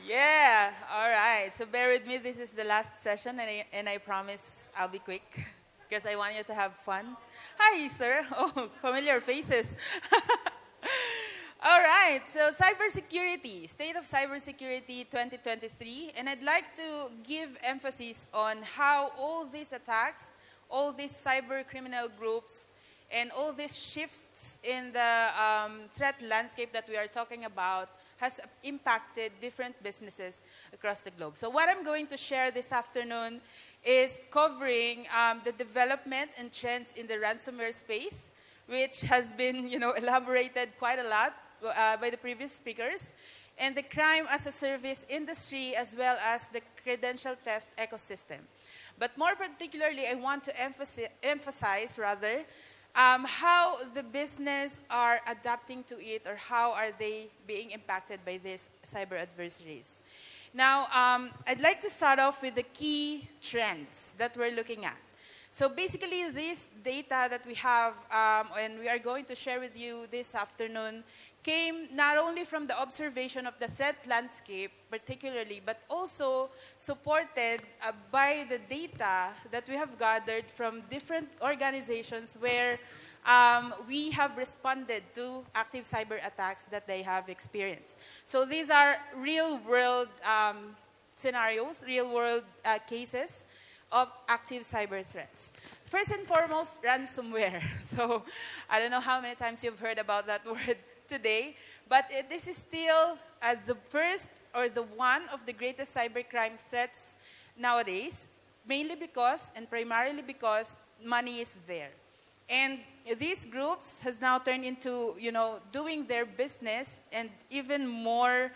Yeah, all right. So bear with me. This is the last session, and I promise I'll be quick because I want you to have fun. Hi, sir. Oh, familiar faces. All right. So cybersecurity, state of cybersecurity 2023, and I'd like to give emphasis on how all these attacks, all these cyber criminal groups, and all these shifts in the threat landscape that we are talking about has impacted different businesses across the globe. So what I'm going to share this afternoon is covering the development and trends in the ransomware space, which has been, elaborated quite a lot by the previous speakers, and the crime as a service industry, as well as the credential theft ecosystem. But more particularly, I want to emphasize how the business are adapting to it, or how are they being impacted by these cyber adversaries. Now, I'd like to start off with the key trends that we're looking at. So basically, this data that we have and we are going to share with you this afternoon came not only from the observation of the threat landscape particularly, but also supported by the data that we have gathered from different organizations where we have responded to active cyber attacks that they have experienced. So these are real-world scenarios, real-world cases of active cyber threats. First and foremost, ransomware. So I don't know how many times you've heard about that word today, but this is still the first or the one of the greatest cybercrime threats nowadays, mainly because and primarily because money is there. And these groups has now turned into, doing their business and even more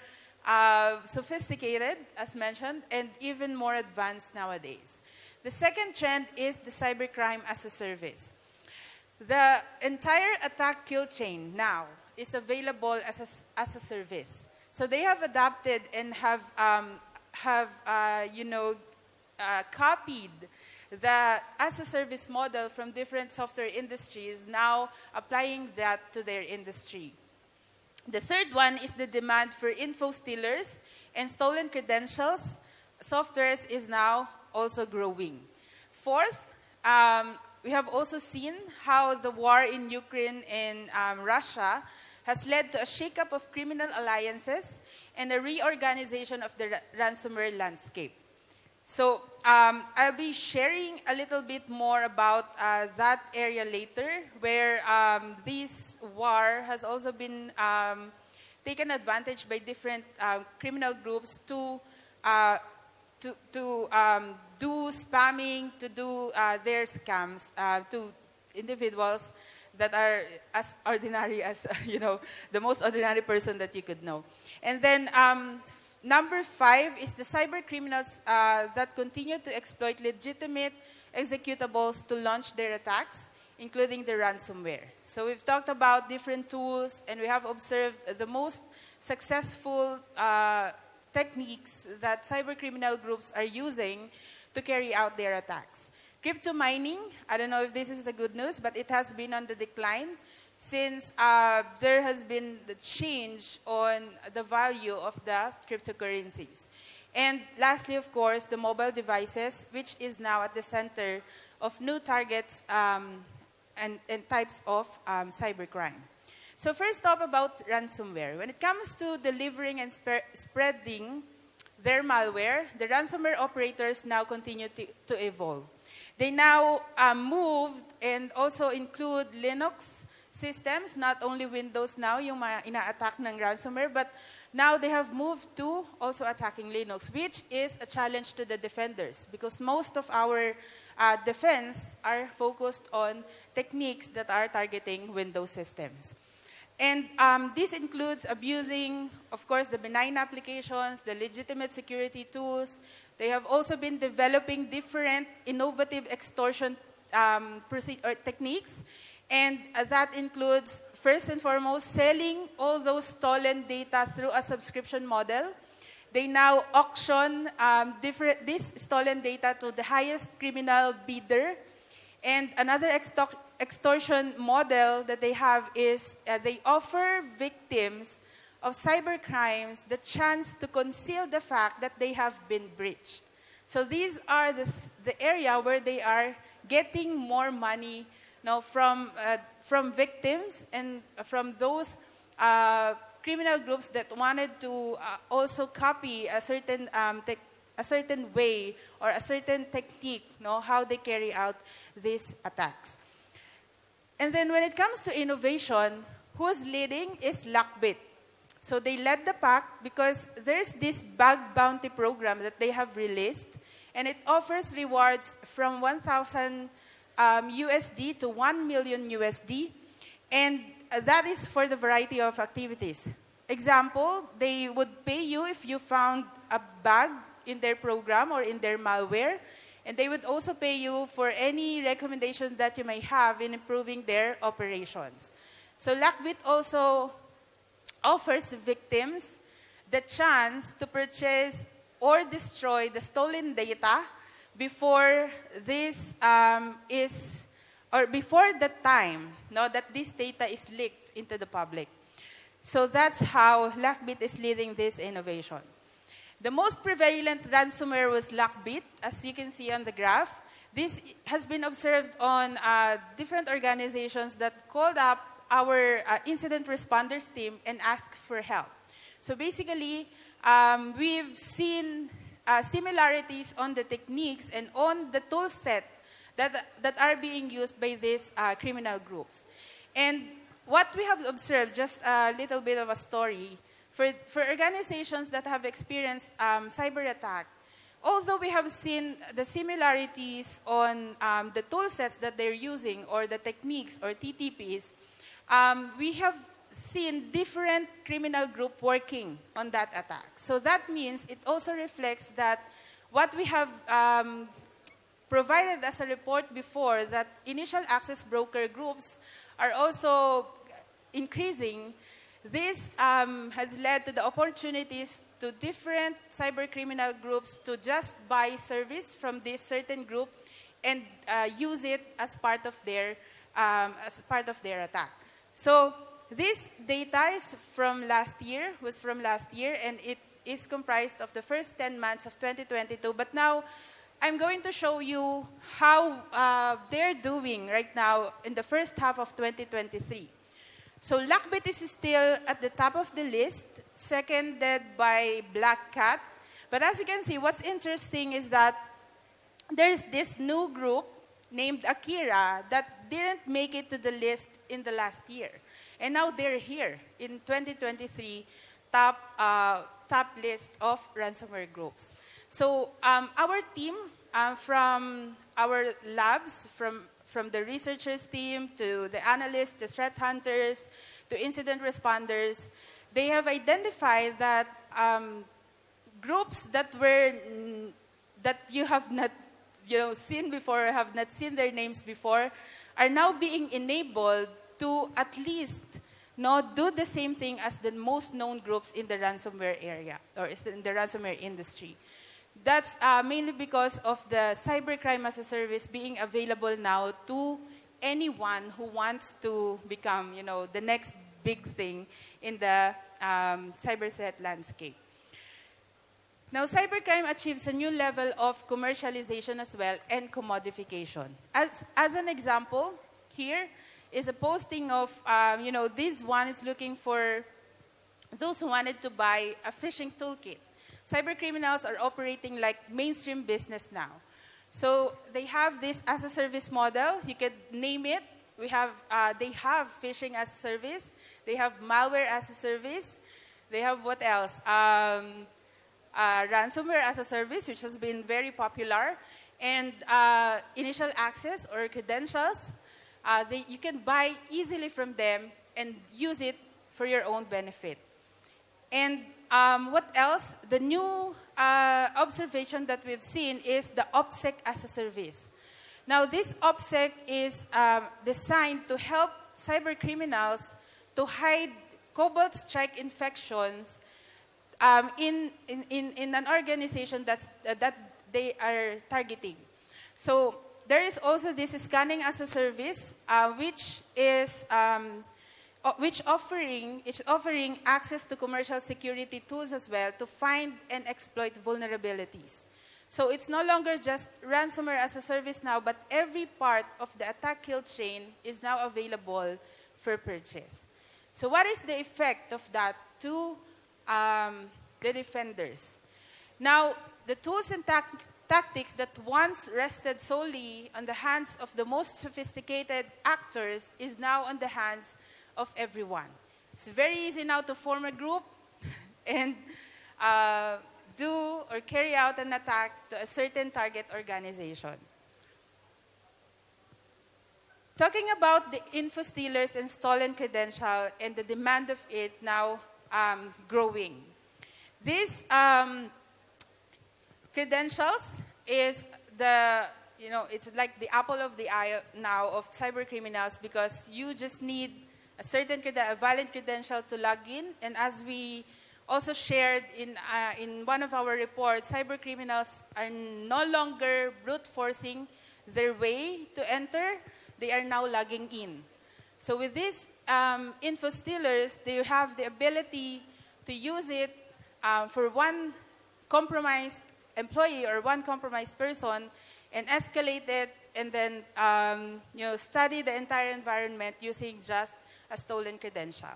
sophisticated, as mentioned, and even more advanced nowadays. The second trend is the cybercrime as a service. The entire attack kill chain now is available as a service. So they have adapted and have copied the as-a-service model from different software industries, now applying that to their industry. The third one is the demand for info stealers and stolen credentials. Softwares is now also growing. Fourth, we have also seen how the war in Ukraine and Russia has led to a shakeup of criminal alliances and a reorganization of the ransomware landscape. So I'll be sharing a little bit more about that area later, where this war has also been taken advantage by different criminal groups to do spamming, to do their scams to individuals that are as ordinary as, the most ordinary person that you could know. And then number 5 is the cyber criminals that continue to exploit legitimate executables to launch their attacks, including the ransomware. So we've talked about different tools, and we have observed the most successful techniques that cyber criminal groups are using to carry out their attacks. Crypto mining, I don't know if this is the good news, but it has been on the decline since there has been the change on the value of the cryptocurrencies. And lastly, of course, the mobile devices, which is now at the center of new targets and types of cybercrime. So first off about ransomware. When it comes to delivering and spreading their malware, the ransomware operators now continue to evolve. They now moved and also include Linux systems, not only Windows now, yung mga ina-attack ng ransomware, but now they have moved to also attacking Linux, which is a challenge to the defenders because most of our defense are focused on techniques that are targeting Windows systems. And this includes abusing, of course, the benign applications, the legitimate security tools. They have also been developing different innovative extortion techniques. And that includes, first and foremost, selling all those stolen data through a subscription model. They now auction this stolen data to the highest criminal bidder. And another extortion model that they have is they offer victims of cybercrimes the chance to conceal the fact that they have been breached. So these are the area where they are getting more money now from victims and from those criminal groups that wanted to also copy a certain way or a certain technique, how they carry out these attacks. And then when it comes to innovation, who's leading is Lockbit. So they led the pack because there's this bug bounty program that they have released, and it offers rewards from 1,000 USD to 1 million USD, and that is for the variety of activities. Example, they would pay you if you found a bug in their program or in their malware, and they would also pay you for any recommendations that you may have in improving their operations. So Lockbit also offers victims the chance to purchase or destroy the stolen data before before the time that this data is leaked into the public. So that's how Lockbit is leading this innovation. The most prevalent ransomware was Lockbit, as you can see on the graph. This has been observed on different organizations that called up our incident responders team and asked for help. So basically, we've seen similarities on the techniques and on the tool set that are being used by these criminal groups. And what we have observed, just a little bit of a story, for organizations that have experienced cyber attack, although we have seen the similarities on the tool sets that they're using or the techniques or TTPs, we have seen different criminal group working on that attack. So that means it also reflects that what we have provided as a report before, that initial access broker groups are also increasing. This has led to the opportunities to different cyber criminal groups to just buy service from this certain group and use it as part of their attack. So this data is from last year, and it is comprised of the first 10 months of 2022. But now I'm going to show you how they're doing right now in the first half of 2023. So Lockbit is still at the top of the list, seconded by Black Cat. But as you can see, what's interesting is that there's this new group named Akira that didn't make it to the list in the last year. And now they're here in 2023, top list of ransomware groups. So our team from our labs, from the researchers team to the analysts, the threat hunters, to incident responders, they have identified that groups that you have not seen before, have not seen their names before, are now being enabled to at least do the same thing as the most known groups in the ransomware area or in the ransomware industry. That's mainly because of the cybercrime as a service being available now to anyone who wants to become, the next big thing in the cyber threat landscape. Now, cybercrime achieves a new level of commercialization as well and commodification. As an example, here is a posting of, this one is looking for those who wanted to buy a phishing toolkit. Cybercriminals are operating like mainstream business now. So they have this as a service model. You could name it. They have phishing as a service. They have malware as a service. They have what else? Ransomware as a service, which has been very popular. And initial access or credentials. You can buy easily from them and use it for your own benefit. And what else? The new observation that we've seen is the OPSEC as a service. Now, this OPSEC is designed to help cyber criminals to hide cobalt strike infections in an organization that they are targeting. So there is also this scanning as a service, which is which is offering access to commercial security tools as well to find and exploit vulnerabilities. So it's no longer just ransomware as a service now, but every part of the attack kill chain is now available for purchase. So what is the effect of that to the defenders? Now, the tools and tactics that once rested solely on the hands of the most sophisticated actors is now on the hands of everyone. It's very easy now to form a group and do or carry out an attack to a certain target organization. Talking about the info stealers and stolen credential and the demand of it now growing. These credentials is it's like the apple of the eye now of cyber criminals, because you just need a certain a valid credential to log in. And as we also shared in one of our reports, cyber criminals are no longer brute forcing their way to enter. They are now logging in. So with these info stealers, they have the ability to use it for one compromised employee or one compromised person and escalate it, and then study the entire environment using just a stolen credential.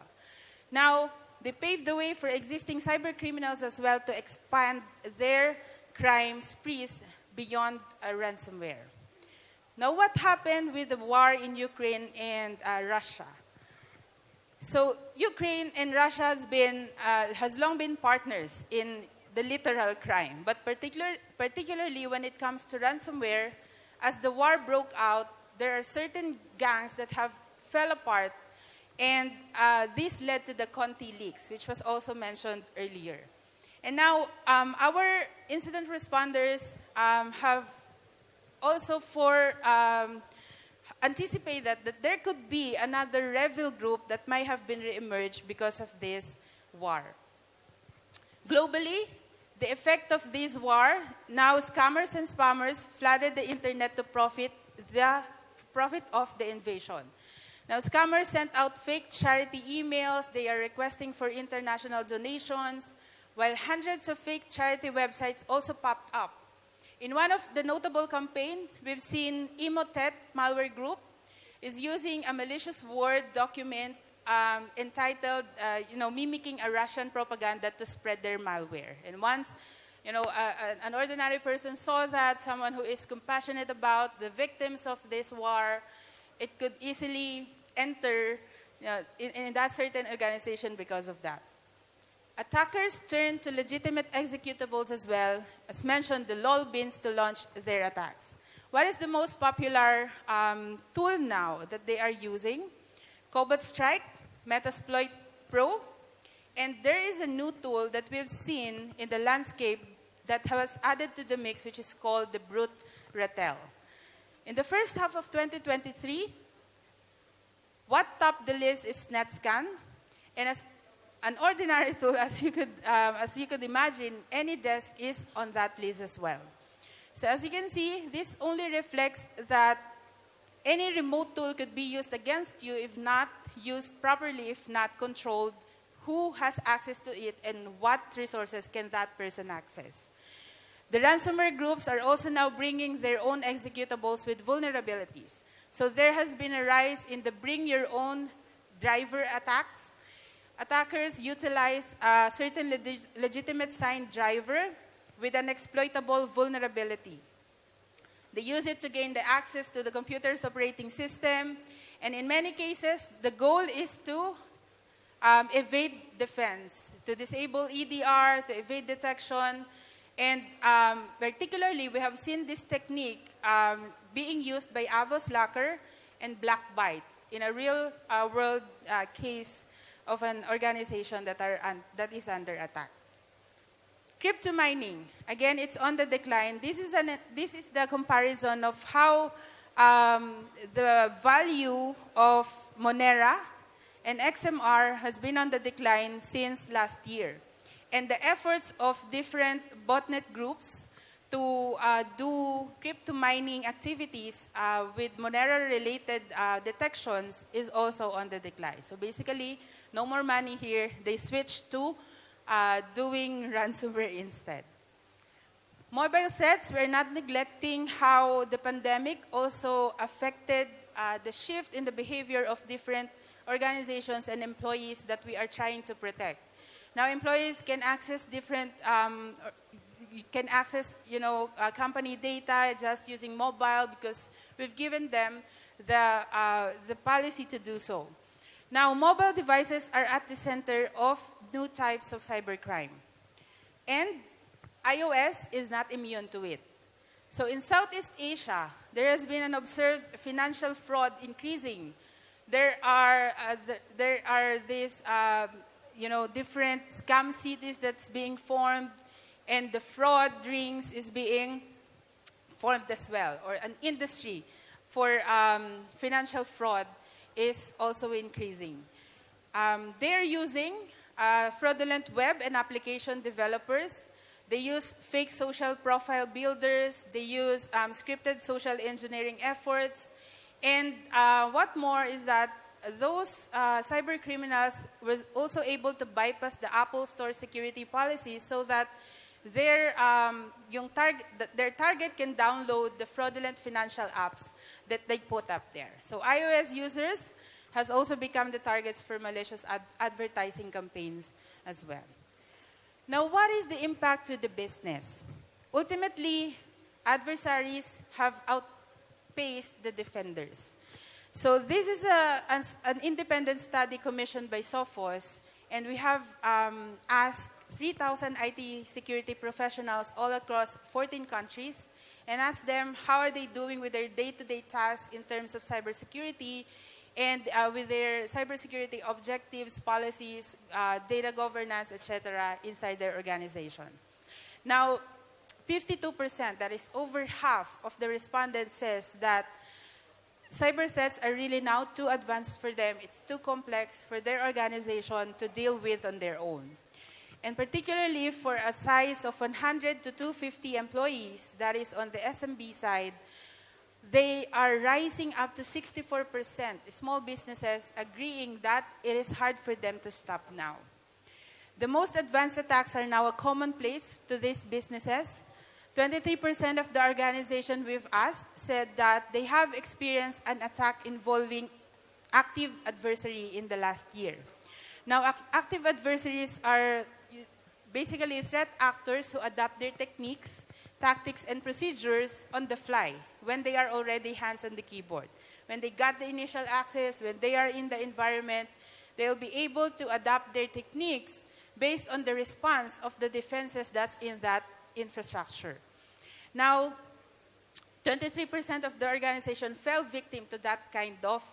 Now, they paved the way for existing cyber criminals as well to expand their crime sprees beyond ransomware. Now, what happened with the war in Ukraine and Russia? So, Ukraine and Russia has long been partners in the literal crime, but particularly when it comes to ransomware, as the war broke out, there are certain gangs that have fell apart, and this led to the Conti leaks, which was also mentioned earlier. And now, our incident responders have also anticipated that there could be another rebel group that might have been reemerged because of this war. Globally, the effect of this war, now scammers and spammers flooded the internet to profit of the invasion. Now, scammers sent out fake charity emails. They are requesting for international donations, while hundreds of fake charity websites also popped up. In one of the notable campaigns, we've seen Emotet malware group is using a malicious Word document entitled, mimicking a Russian propaganda to spread their malware. And once, an ordinary person saw that, someone who is compassionate about the victims of this war, it could easily enter in that certain organization because of that. Attackers turn to legitimate executables as well, as mentioned, the LOL bins to launch their attacks. What is the most popular tool now that they are using? Cobalt Strike, Metasploit Pro, and there is a new tool that we've seen in the landscape that was added to the mix, which is called the Brute Ratel. In the first half of 2023, what topped the list is NetScan, and as an ordinary tool, as you could imagine, any desk is on that list as well. So as you can see, this only reflects that any remote tool could be used against you if not used properly, if not controlled, who has access to it and what resources can that person access. The ransomware groups are also now bringing their own executables with vulnerabilities. So there has been a rise in the bring your own driver attacks. Attackers utilize a certain legitimate signed driver with an exploitable vulnerability. They use it to gain the access to the computer's operating system, and in many cases, the goal is to evade defense, to disable EDR, to evade detection, and particularly, we have seen this technique being used by Avos Locker and Blackbyte in a real-world case of an organization that is under attack. Crypto mining, again, it's on the decline. This is the comparison of how the value of Monera and XMR has been on the decline since last year. And the efforts of different botnet groups to do crypto mining activities with Monero-related detections is also on the decline. So basically, no more money here. They switched to doing ransomware instead. Mobile threats, we're not neglecting how the pandemic also affected the shift in the behavior of different organizations and employees that we are trying to protect. Now, employees can access different, company data just using mobile because we've given them the policy to do so. Now, mobile devices are at the center of new types of cybercrime. And iOS is not immune to it. So in Southeast Asia, there has been an observed financial fraud increasing. There are these different scam cities that's being formed, and the fraud rings is being formed as well, or an industry for financial fraud is also increasing. They're using fraudulent web and application developers. They use fake social profile builders. They use scripted social engineering efforts. And what more is that those cyber criminals was also able to bypass the Apple Store security policy so that their target can download the fraudulent financial apps that they put up there. So iOS users has also become the targets for malicious advertising campaigns as well. Now, what is the impact to the business? Ultimately, adversaries have outpaced the defenders. So this is an independent study commissioned by Sophos, and we have asked 3,000 IT security professionals all across 14 countries and asked them how are they doing with their day-to-day tasks in terms of cybersecurity and with their cybersecurity objectives, policies, data governance, etc., inside their organization. Now, 52%, that is over half of the respondents, says that cyber threats are really now too advanced for them. It's too complex for their organization to deal with on their own. And particularly for a size of 100 to 250 employees, that is on the SMB side, they are rising up to 64%, small businesses agreeing that it is hard for them to stop now. The most advanced attacks are now a commonplace to these businesses. 23% of the organization we've asked said that they have experienced an attack involving active adversary in the last year. Now, active adversaries are basically threat actors who adapt their techniques, tactics, and procedures on the fly when they are already hands on the keyboard. When they got the initial access, when they are in the environment, they'll be able to adapt their techniques based on the response of the defenses that's in that infrastructure. Now, 23% of the organization fell victim to that kind of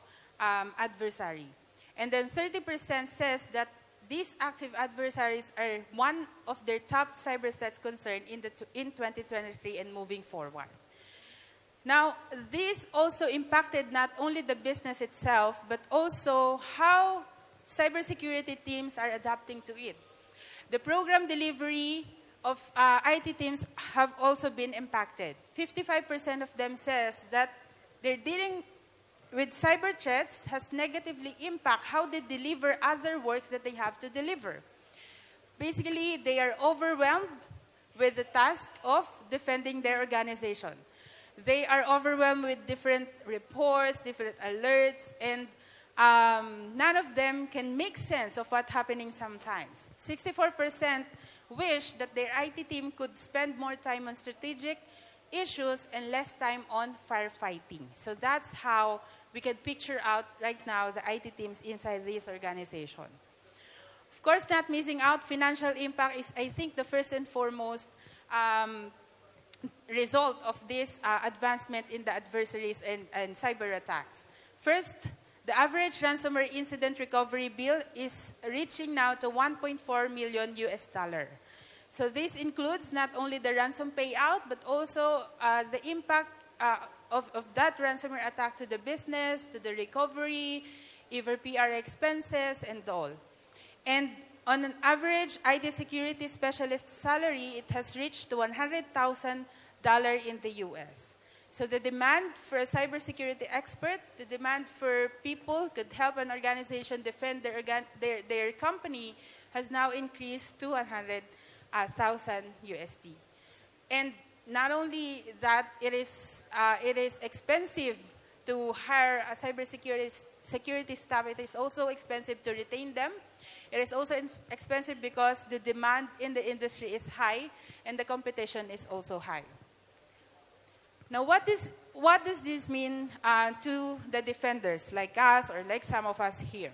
adversary. And then 30% says that these active adversaries are one of their top cyber threats concerned in 2023 and moving forward. Now, this also impacted not only the business itself, but also how cybersecurity teams are adapting to it. The program delivery of IT teams have also been impacted. 55% of them says that they're dealing with cyber threats has negatively impact how they deliver other works that they have to deliver. Basically, they are overwhelmed with the task of defending their organization. They are overwhelmed with different reports, different alerts, and none of them can make sense of what's happening sometimes. 64% wish that their IT team could spend more time on strategic issues and less time on firefighting. So that's how we can picture out right now the IT teams inside this organization. Of course, not missing out, financial impact is, I think, the first and foremost result of this advancement in the adversaries and cyber attacks. First, the average ransomware incident recovery bill is reaching now to $1.4 million US. So this includes not only the ransom payout, but also the impact of that ransomware attack to the business, to the recovery, either PR expenses, and all. And on an average IT security specialist salary, it has reached to $100,000 in the US. So the demand for a cybersecurity expert, the demand for people who could help an organization defend their company has now increased to 100,000 USD. And not only that, it is expensive to hire a cybersecurity staff. It is also expensive to retain them. It is also expensive because the demand in the industry is high and the competition is also high. Now, what does this mean to the defenders like us or like some of us here?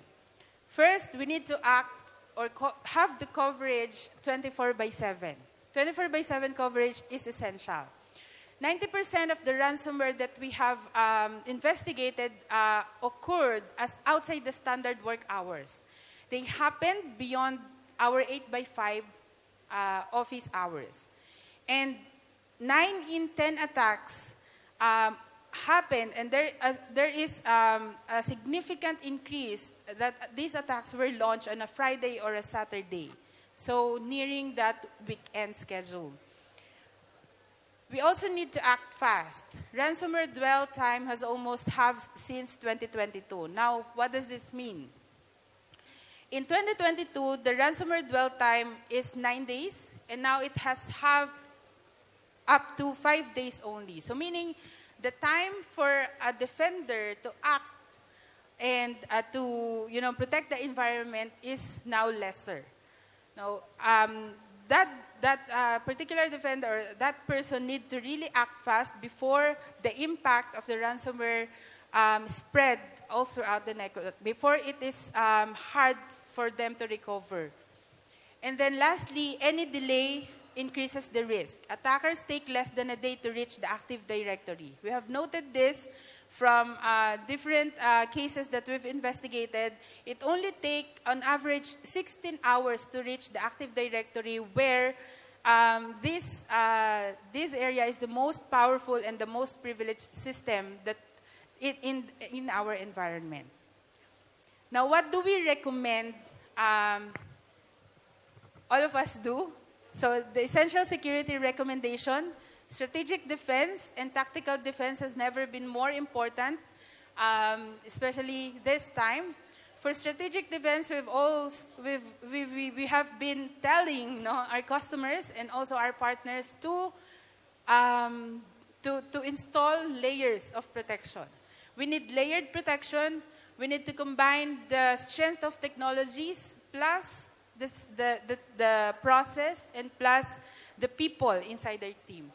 First, we need to act or have the coverage 24/7. 24/7 coverage is essential. 90% of the ransomware that we have investigated occurred as outside the standard work hours. They happened beyond our 8x5 office hours. And 9 in 10 attacks happened, and there is a significant increase that these attacks were launched on a Friday or a Saturday, so nearing that weekend schedule. We also need to act fast. Ransomware dwell time has almost halved since 2022. Now, what does this mean? In 2022, the ransomware dwell time is 9 days, and now it has halved up to 5 days only. So meaning the time for a defender to act and to protect the environment is now lesser. Now, that particular defender or that person need to really act fast before the impact of the ransomware spread all throughout the network, before it is hard for them to recover. And then lastly, any delay increases the risk. Attackers take less than a day to reach the Active Directory. We have noted this from different cases that we've investigated. It only takes, on average, 16 hours to reach the Active Directory, where this area is the most powerful and the most privileged system that in our environment. Now, what do we recommend all of us do? So the essential security recommendation: strategic defense and tactical defense has never been more important, especially this time. For strategic defense, we have been telling our customers and also our partners to install layers of protection. We need layered protection. We need to combine the strength of technologies plus the process and plus the people inside their team.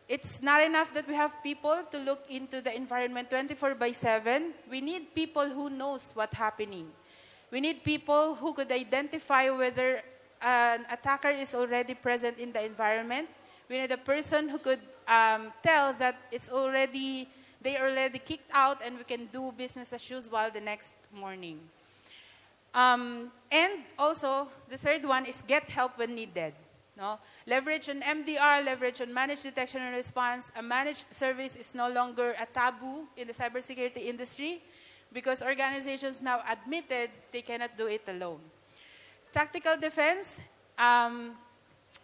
It's not enough that we have people to look into the environment 24/7. We need people who knows what's happening. We need people who could identify whether an attacker is already present in the environment. We need a person who could tell that they are already kicked out and we can do business as usual the next morning. And also, the third one is get help when needed. Leverage on MDR, leverage on managed detection and response. A managed service is no longer a taboo in the cybersecurity industry because organizations now admitted they cannot do it alone. Tactical defense,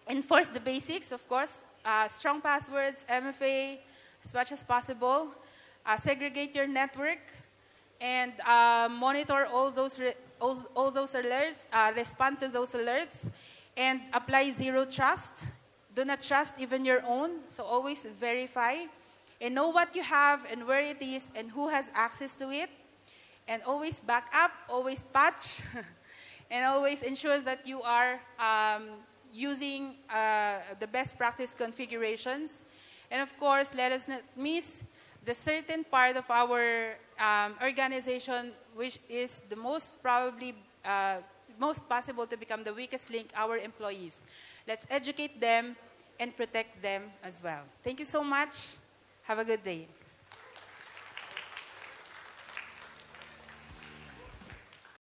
enforce the basics, of course. Strong passwords, MFA, as much as possible. Segregate your network and monitor all those alerts, respond to those alerts, and apply zero trust. Do not trust even your own, so always verify and know what you have and where it is and who has access to it, and always back up, always patch, and always ensure that you are using the best practice configurations. And of course, let us not miss the certain part of our organization which is the most possible to become the weakest link, our employees. Let's educate them and protect them as well. Thank you so much. Have a good day.